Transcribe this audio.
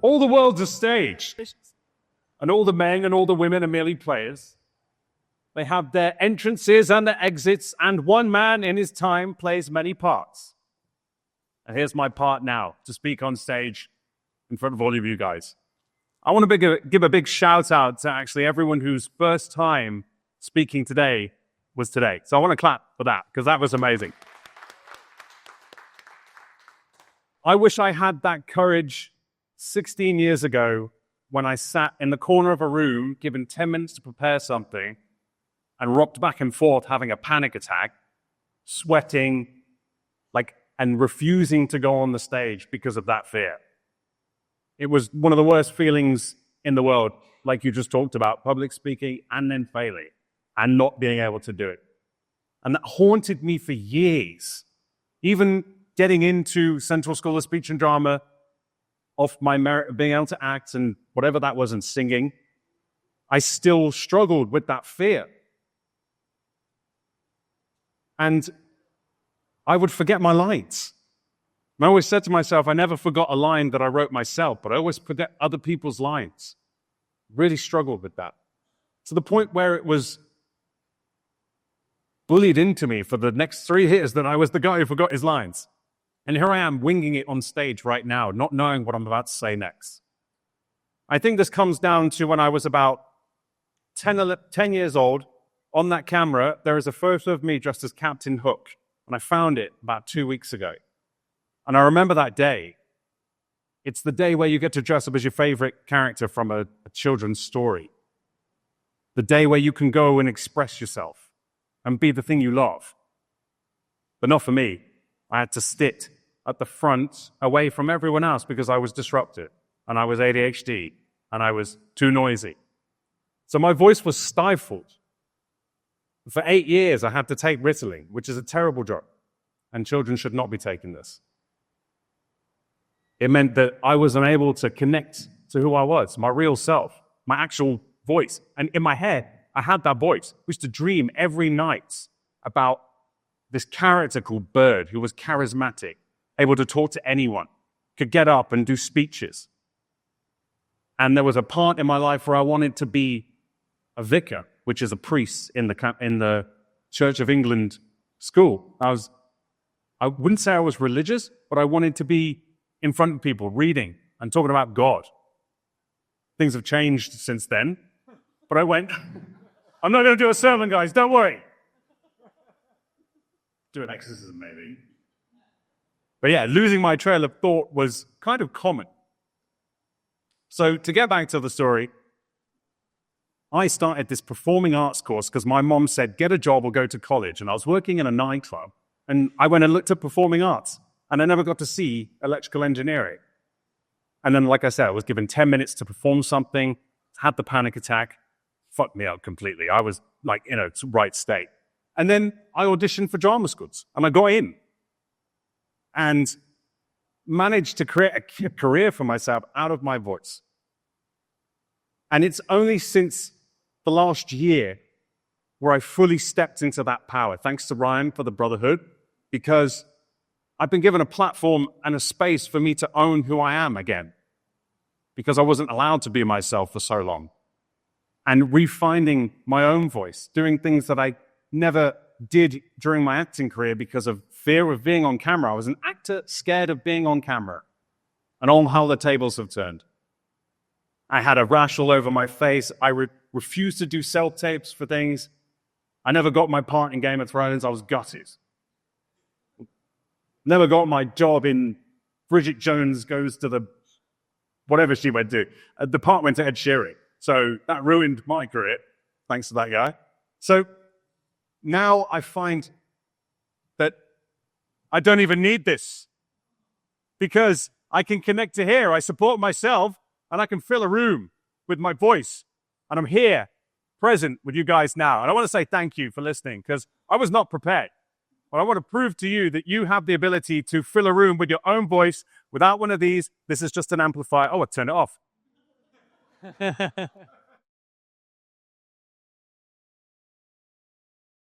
All the world's a stage. And all the men and all the women are merely players. They have their entrances and their exits, and one man in his time plays many parts. And here's my part now, to speak on stage in front of all of you guys. I want to give a big shout out to actually everyone whose first time speaking today was today. So I want to clap for that, because that was amazing. I wish I had that courage 16 years ago when I sat in the corner of a room, given 10 minutes to prepare something, and rocked back and forth having a panic attack, sweating, and refusing to go on the stage because of that fear. It was one of the worst feelings in the world, like you just talked about, public speaking and then failing and not being able to do it. And that haunted me for years. Even getting into Central School of Speech and Drama off my merit of being able to act and whatever that was and singing, I still struggled with that fear. And I would forget my lines. And I always said to myself, I never forgot a line that I wrote myself, but I always forget other people's lines. Really struggled with that. To the point where it was bullied into me for the next 3 years that I was the guy who forgot his lines. And here I am winging it on stage right now, not knowing what I'm about to say next. I think this comes down to when I was about 10 years old. On that camera, there is a photo of me dressed as Captain Hook. And I found it about 2 weeks ago. And I remember that day. It's the day where you get to dress up as your favorite character from a children's story. The day where you can go and express yourself and be the thing you love. But not for me. I had to sit at the front away from everyone else because I was disrupted and I was ADHD and I was too noisy. So my voice was stifled. For 8 years, I had to take Ritalin, which is a terrible drug, and children should not be taking this. It meant that I was unable to connect to who I was, my real self, my actual voice. And in my head, I had that voice. I used to dream every night about this character called Bird, who was charismatic, able to talk to anyone, could get up and do speeches. And there was a part in my life where I wanted to be a vicar, which is a priest in the Church of England school. I wouldn't say I was religious, but I wanted to be in front of people, reading and talking about God. Things have changed since then, but I went, I'm not going to do a sermon, guys, don't worry. Do an exorcism, maybe. But yeah, losing my trail of thought was kind of common. So to get back to the story, I started this performing arts course because my mom said, get a job or go to college. And I was working in a nightclub, and I went and looked at performing arts, and I never got to see electrical engineering. And then, like I said, I was given 10 minutes to perform something, had the panic attack, fucked me up completely. I was in a right state. And then I auditioned for drama schools, and I got in and managed to create a career for myself out of my voice. And it's only since the last year where I fully stepped into that power, thanks to Ryan for the Brotherhood, because I've been given a platform and a space for me to own who I am again, because I wasn't allowed to be myself for so long. And refinding my own voice, doing things that I never did during my acting career because of fear of being on camera. I was an actor scared of being on camera. And all how the tables have turned. I had a rash all over my face. I refused to do self-tapes for things. I never got my part in Game of Thrones. I was gutted. Never got my job in Bridget Jones Goes to the whatever she went to. The part went to Ed Sheeran. So that ruined my career, thanks to that guy. So now I find that I don't even need this because I can connect to here. I support myself and I can fill a room with my voice. And I'm here, present with you guys now. And I want to say thank you for listening because I was not prepared. But I want to prove to you that you have the ability to fill a room with your own voice without one of these. This is just an amplifier. Oh, I turned it off.